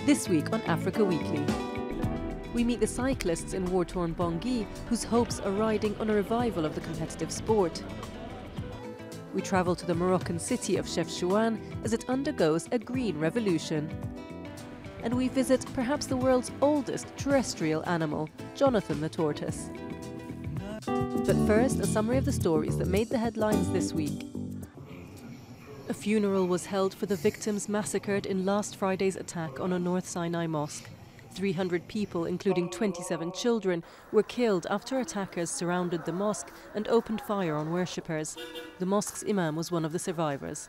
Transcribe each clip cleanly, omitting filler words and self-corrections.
This week on Africa Weekly, we meet the cyclists in war-torn Bangui whose hopes are riding on a revival of the competitive sport. We travel to the Moroccan city of Chefchaouen as it undergoes a green revolution. And we visit perhaps the world's oldest terrestrial animal, Jonathan the tortoise. But first, a summary of the stories that made the headlines this week. A funeral was held for the victims massacred in last Friday's attack on a North Sinai mosque. 300 people, including 27 children, were killed after attackers surrounded the mosque and opened fire on worshippers. The mosque's imam was one of the survivors.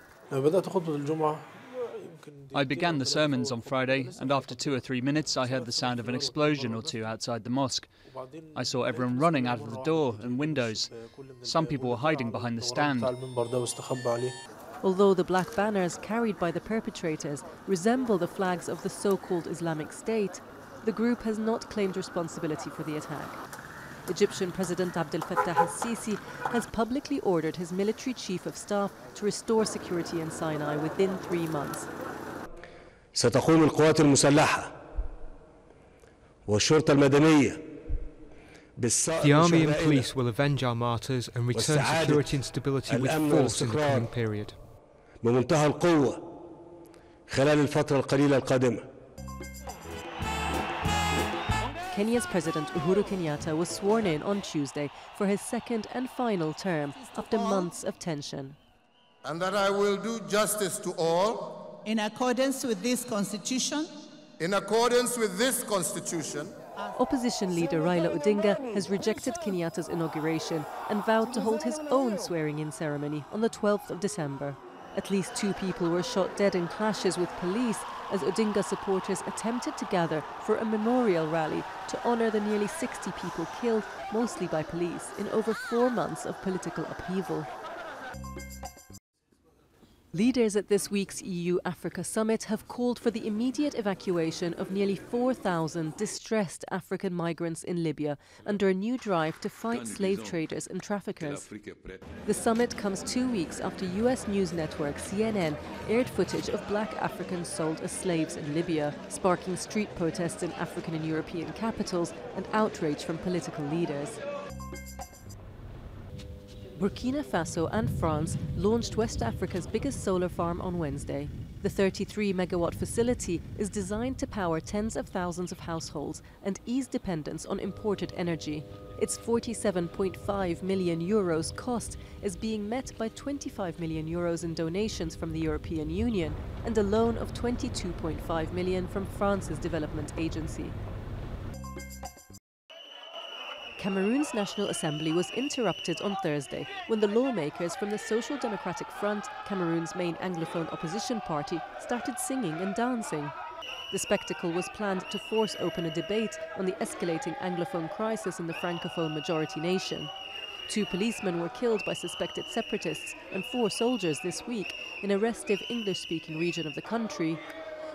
I began the sermons on Friday, and after 2 or 3 minutes I heard the sound of an explosion or two outside the mosque. I saw everyone running out of the door and windows. Some people were hiding behind the stand. Although the black banners carried by the perpetrators resemble the flags of the so-called Islamic State, the group has not claimed responsibility for the attack. Egyptian President Abdel Fattah al-Sisi has publicly ordered his military chief of staff to restore security in Sinai within 3 months. ستقوم القوات المسلحة والشرطة المدنية. The army and police will avenge our martyrs and return security and stability with force in the coming period. بمنتهى القوة خلال الفترة القليلة القادمة. Kenya's President Uhuru Kenyatta was sworn in on Tuesday for his second and final term after months of tension. And that I will do justice to all. In accordance with this constitution. In accordance with this constitution. Opposition leader Raila Odinga has rejected Kenyatta's inauguration and vowed to hold his own swearing-in ceremony on the 12th of December. At least 2 people were shot dead in clashes with police as Odinga supporters attempted to gather for a memorial rally to honour the nearly 60 people killed, mostly by police, in over 4 months of political upheaval. Leaders at this week's EU-Africa summit have called for the immediate evacuation of nearly 4,000 distressed African migrants in Libya under a new drive to fight slave traders and traffickers. The summit comes 2 weeks after US news network CNN aired footage of black Africans sold as slaves in Libya, sparking street protests in African and European capitals and outrage from political leaders. Burkina Faso and France launched West Africa's biggest solar farm on Wednesday. The 33-megawatt facility is designed to power tens of thousands of households and ease dependence on imported energy. Its 47.5 million euros cost is being met by 25 million euros in donations from the European Union and a loan of 22.5 million from France's development agency. Cameroon's National Assembly was interrupted on Thursday when the lawmakers from the Social Democratic Front, Cameroon's main Anglophone opposition party, started singing and dancing. The spectacle was planned to force open a debate on the escalating Anglophone crisis in the Francophone majority nation. 2 policemen were killed by suspected separatists and 4 soldiers this week in a restive English-speaking region of the country.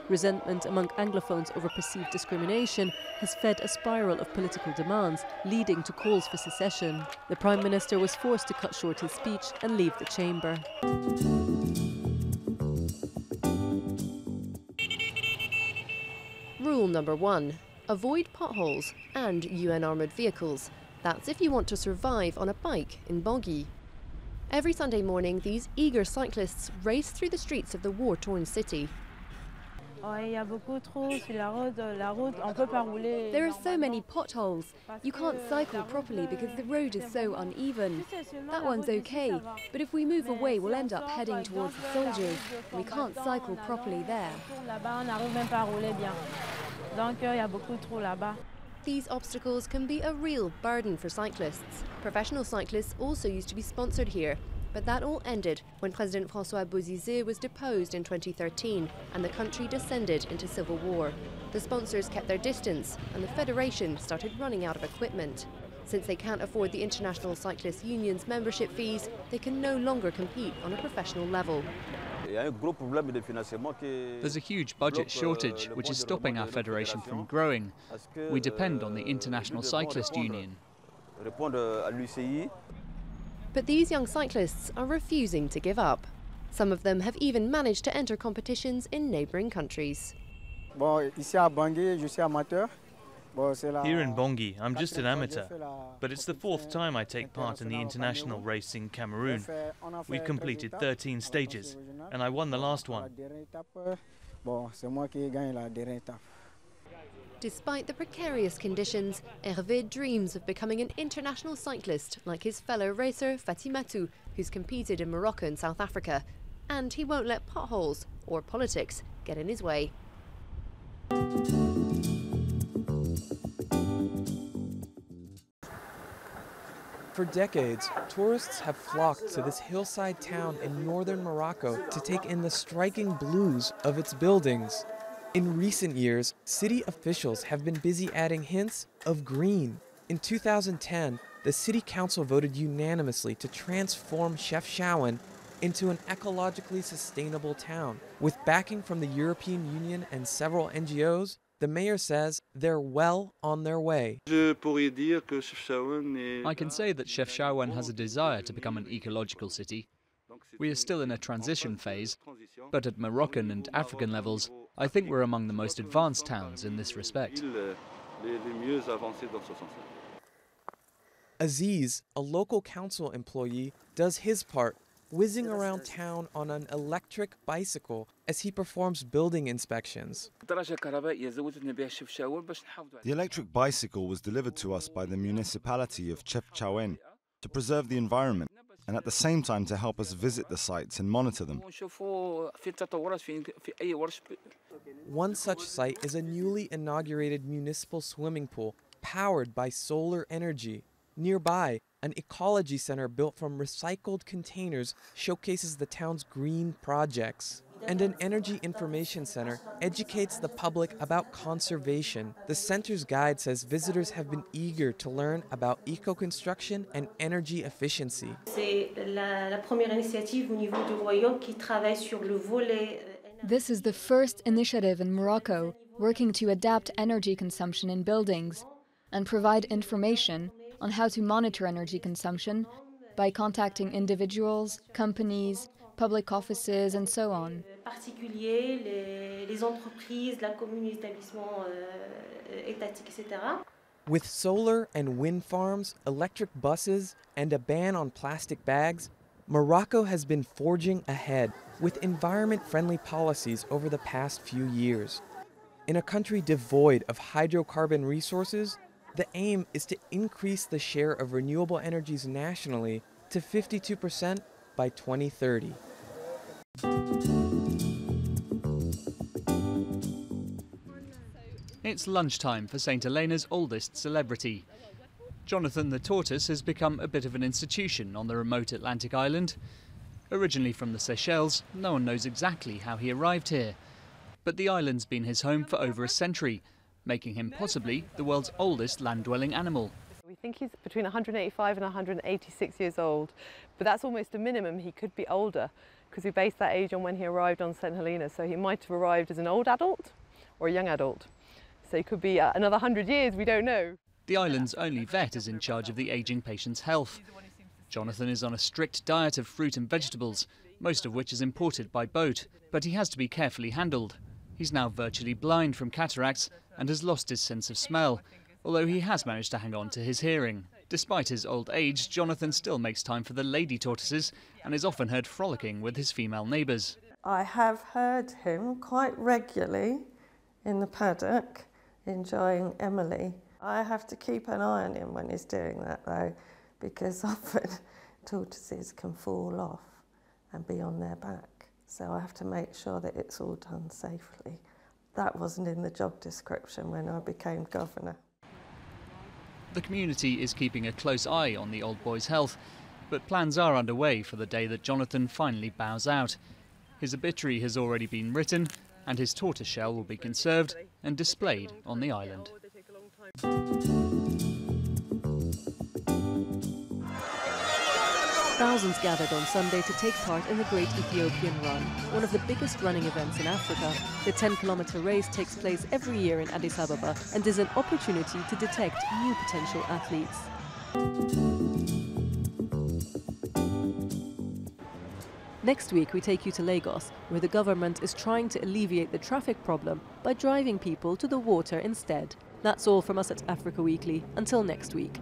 Resentment among Anglophones over perceived discrimination has fed a spiral of political demands, leading to calls for secession. The Prime Minister was forced to cut short his speech and leave the chamber. Rule number 1. Avoid potholes and UN armoured vehicles. That's if you want to survive on a bike in Bangui. Every Sunday morning, these eager cyclists race through the streets of the war-torn city. There are so many potholes. You can't cycle properly because the road is so uneven. That one's okay, but if we move away, we'll end up heading towards the soldiers. We can't cycle properly there. These obstacles can be a real burden for cyclists. Professional cyclists also used to be sponsored here, but that all ended when President François Bozizé was deposed in 2013 and the country descended into civil war. The sponsors kept their distance and the federation started running out of equipment. Since they can't afford the International Cyclists Union's membership fees, they can no longer compete on a professional level. There's a huge budget shortage, which is stopping our federation from growing. We depend on the International Cyclist Union. But these young cyclists are refusing to give up. Some of them have even managed to enter competitions in neighbouring countries. Here in Bangui, I'm just an amateur, but it's the 4th time I take part in the international race in Cameroon. We've completed 13 stages, and I won the last one. Despite the precarious conditions, Hervé dreams of becoming an international cyclist like his fellow racer Fatimatou, who's competed in Morocco and South Africa. And he won't let potholes or politics get in his way. For decades, tourists have flocked to this hillside town in northern Morocco to take in the striking blues of its buildings. In recent years, city officials have been busy adding hints of green. In 2010, the city council voted unanimously to transform Chefchaouen into an ecologically sustainable town. With backing from the European Union and several NGOs, the mayor says they're well on their way. I can say that Chefchaouen has a desire to become an ecological city. We are still in a transition phase, but at Moroccan and African levels, I think we're among the most advanced towns in this respect. Aziz, a local council employee, does his part, whizzing around town on an electric bicycle as he performs building inspections. The electric bicycle was delivered to us by the municipality of Chefchaouen to preserve the environment and at the same time to help us visit the sites and monitor them. One such site is a newly inaugurated municipal swimming pool powered by solar energy. Nearby, an ecology center built from recycled containers showcases the town's green projects. And an energy information center educates the public about conservation. The center's guide says visitors have been eager to learn about eco-construction and energy efficiency. This is the first initiative in Morocco working to adapt energy consumption in buildings and provide information on how to monitor energy consumption by contacting individuals, companies, public offices, and so on. With solar and wind farms, electric buses, and a ban on plastic bags, Morocco has been forging ahead with environment-friendly policies over the past few years. In a country devoid of hydrocarbon resources, the aim is to increase the share of renewable energies nationally to 52% by 2030. It's lunchtime for St. Helena's oldest celebrity. Jonathan the tortoise has become a bit of an institution on the remote Atlantic island. Originally from the Seychelles, no one knows exactly how he arrived here. But the island's been his home for over a century, making him possibly the world's oldest land-dwelling animal. We think he's between 185 and 186 years old, but that's almost a minimum. He could be older, because we base that age on when he arrived on St. Helena, so he might have arrived as an old adult or a young adult. So he could be another 100 years, we don't know. The island's only vet is in charge of the ageing patient's health. Jonathan is on a strict diet of fruit and vegetables, most of which is imported by boat, but he has to be carefully handled. He's now virtually blind from cataracts and has lost his sense of smell, although he has managed to hang on to his hearing. Despite his old age, Jonathan still makes time for the lady tortoises and is often heard frolicking with his female neighbours. I have heard him quite regularly in the paddock, enjoying Emily. I have to keep an eye on him when he's doing that though, because often tortoises can fall off and be on their back. So I have to make sure that it's all done safely. That wasn't in the job description when I became governor. The community is keeping a close eye on the old boy's health, but plans are underway for the day that Jonathan finally bows out. His obituary has already been written, and his tortoiseshell will be conserved and displayed on the island. Thousands gathered on Sunday to take part in the Great Ethiopian Run, one of the biggest running events in Africa. The 10-kilometre race takes place every year in Addis Ababa and is an opportunity to detect new potential athletes. Next week, we take you to Lagos, where the government is trying to alleviate the traffic problem by driving people to the water instead. That's all from us at Africa Weekly. Until next week.